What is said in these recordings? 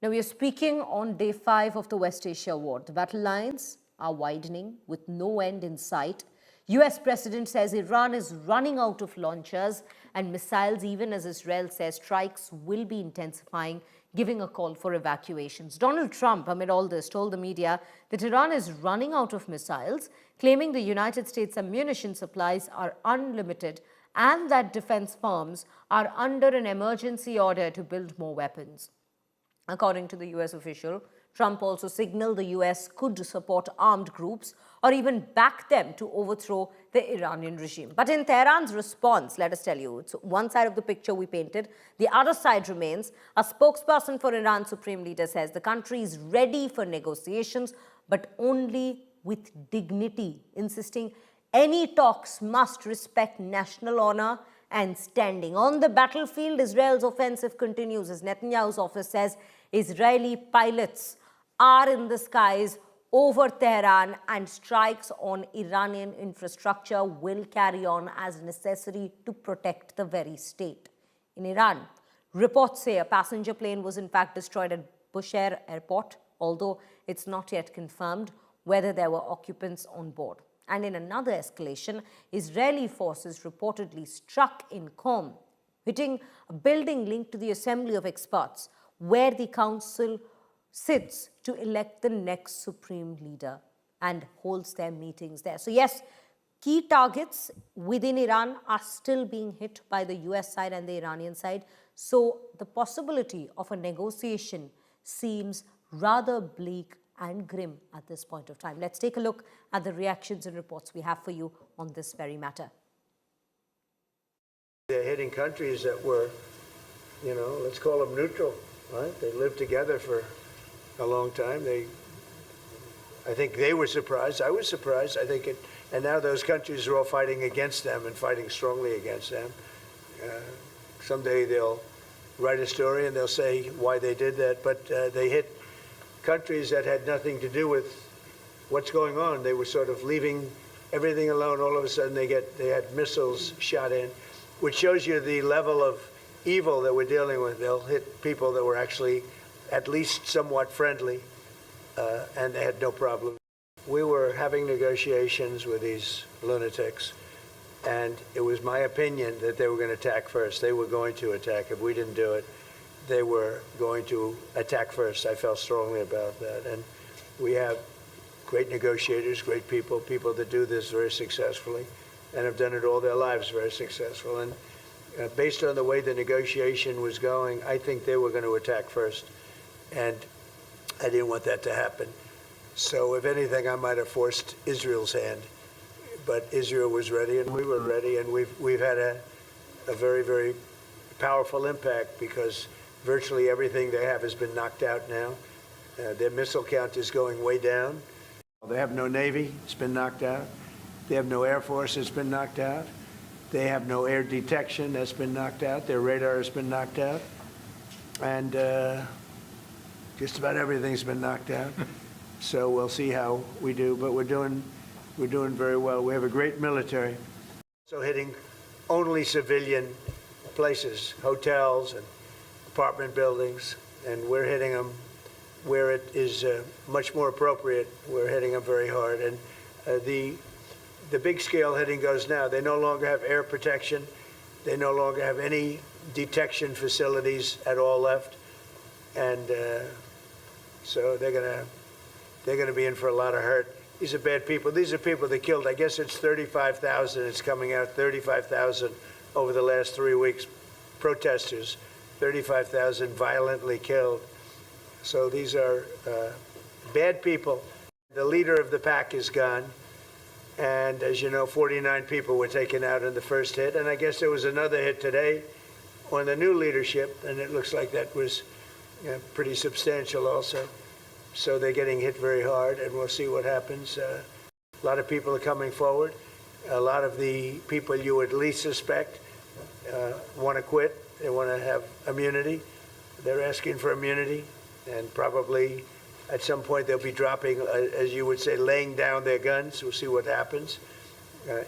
Now, we are speaking on day 5 of the West Asia war. The battle lines are widening with no end in sight. US President says Iran is running out of launchers and missiles, even as Israel says strikes will be intensifying, giving a call for evacuations. Donald Trump, amid all this, told the media that Iran is running out of missiles, claiming the United States' ammunition supplies are unlimited and that defense firms are under an emergency order to build more weapons. According to the US official, Trump also signaled the US could support armed groups or even back them to overthrow the Iranian regime. But in Tehran's response, let us tell you, it's one side of the picture we painted, the other side remains. A spokesperson for Iran's supreme leader says the country is ready for negotiations, but only with dignity, insisting any talks must respect national honor and standing. On the battlefield, Israel's offensive continues. As Netanyahu's office says, Israeli pilots are in the skies over Tehran and strikes on Iranian infrastructure will carry on as necessary to protect the very state. In Iran, reports say a passenger plane was in fact destroyed at Bashar airport, although it's not yet confirmed whether there were occupants on board. And in another escalation, Israeli forces reportedly struck in Qom, hitting a building linked to the Assembly of Experts, where the council sits to elect the next supreme leader and holds their meetings there. So yes, key targets within Iran are still being hit by the US side and the Iranian side. So the possibility of a negotiation seems rather bleak and grim at this point of time. Let's take a look at the reactions and reports we have for you on this very matter. They're hitting countries that were, let's call them neutral, right? They lived together for a long time. I think they were surprised. I was surprised. And now those countries are all fighting against them and fighting strongly against them. Someday they'll write a story and they'll say why they did that, but they hit countries that had nothing to do with what's going on. They were sort of leaving everything alone. All of a sudden they had missiles shot in, which shows you the level of evil that we're dealing with. They'll hit people that were actually at least somewhat friendly, and they had no problem. We were having negotiations with these lunatics, and it was my opinion that they were going to attack first. They were going to attack. If we didn't do it, they were going to attack first. I felt strongly about that. And we have great negotiators, great people that do this very successfully and have done it all their lives very successful. And based on the way the negotiation was going, I think they were going to attack first. And I didn't want that to happen. So if anything, I might have forced Israel's hand. But Israel was ready and we were ready. And we've had a very, very powerful impact because virtually everything they have has been knocked out now. Their missile count is going way down. They have no Navy, it's been knocked out. They have no Air Force, it's been knocked out. They have no air detection, that's been knocked out. Their radar has been knocked out. And just about everything's been knocked out. So we'll see how we do, but we're doing very well. We have a great military. So hitting only civilian places, hotels and apartment buildings, and we're hitting them where it is much more appropriate. We're hitting them very hard, and the big scale hitting goes now. They no longer have air protection. They no longer have any detection facilities at all left, and so they're gonna be in for a lot of hurt. These are bad people. These are people that killed. I guess it's 35,000. It's coming out 35,000 over the last 3 weeks. Protesters. 35,000 violently killed. So these are bad people. The leader of the pack is gone. And as you know, 49 people were taken out in the first hit. And I guess there was another hit today on the new leadership. And it looks like that was pretty substantial also. So they're getting hit very hard, and we'll see what happens. A lot of people are coming forward. A lot of the people you would least suspect want to quit. They want to have immunity. They're asking for immunity, and probably at some point they'll be dropping, as you would say, laying down their guns. We'll see what happens.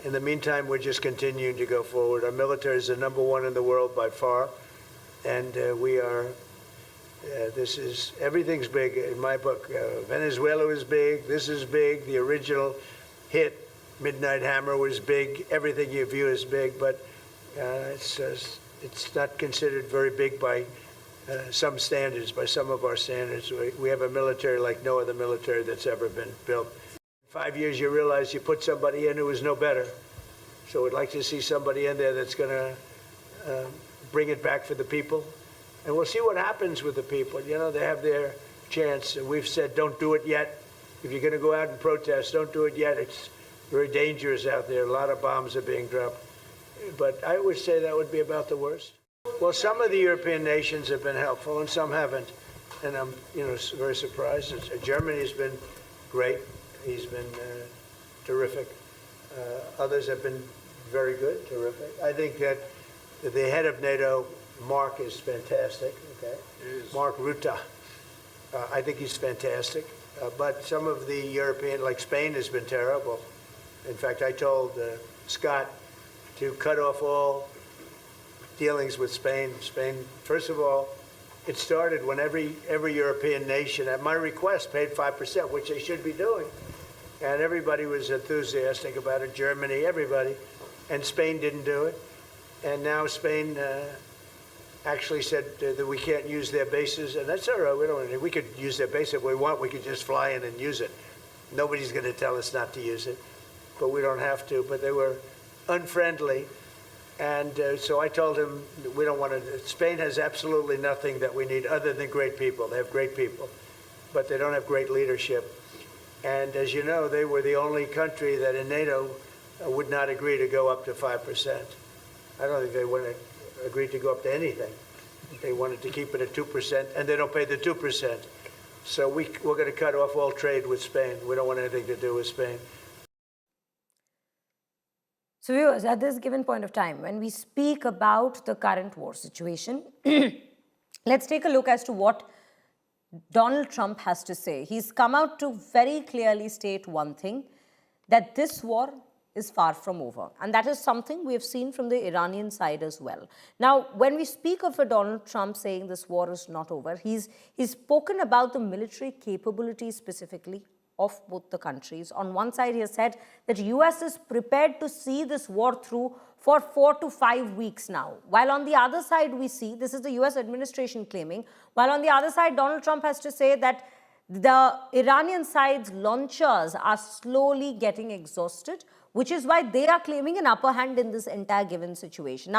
In the meantime, we're just continuing to go forward. Our military is the #1 in the world by far, and we are Everything's big in my book. Venezuela was big. This is big. The original hit, Midnight Hammer, was big. Everything you view is big, but it's not considered very big by some standards, by some of our standards. We have a military like no other military that's ever been built. In 5 years, you realize you put somebody in who was no better. So we'd like to see somebody in there that's going to bring it back for the people. And we'll see what happens with the people. You know, they have their chance. And we've said, don't do it yet. If you're going to go out and protest, don't do it yet. It's very dangerous out there. A lot of bombs are being dropped. But I would say that would be about the worst. Well, some of the European nations have been helpful and some haven't. And I'm, very surprised. Germany's been great. He's been terrific. Others have been very good, terrific. I think that the head of NATO, Mark, is fantastic. Okay, Mark Rutte. I think he's fantastic. But some of the European, like Spain, has been terrible. In fact, I told Scott to cut off all dealings with Spain. Spain, first of all, it started when every European nation, at my request, paid 5%, which they should be doing. And everybody was enthusiastic about it, Germany, everybody. And Spain didn't do it. And now Spain actually said that we can't use their bases, and that's all right. We could use their base if we want. We could just fly in and use it. Nobody's going to tell us not to use it, but we don't have to. But they were unfriendly, and so I told him we don't want to. Spain has absolutely nothing that we need other than great people. They have great people, but they don't have great leadership. And as you know, they were the only country that in NATO would not agree to go up to 5%. I don't think they would have agreed to go up to anything. They wanted to keep it at 2%, and they don't pay the 2%. So we're going to cut off all trade with Spain. We don't want anything to do with Spain. So viewers, at this given point of time, when we speak about the current war situation, let's take a look as to what Donald Trump has to say. He's come out to very clearly state one thing, that this war is far from over. And that is something we have seen from the Iranian side as well. Now, when we speak of a Donald Trump saying this war is not over, he's spoken about the military capabilities specifically of both the countries. On one side, he has said that US is prepared to see this war through for 4 to 5 weeks now. While on the other side, we see, this is the US administration claiming, while on the other side, Donald Trump has to say that the Iranian side's launchers are slowly getting exhausted, which is why they are claiming an upper hand in this entire given situation. Now,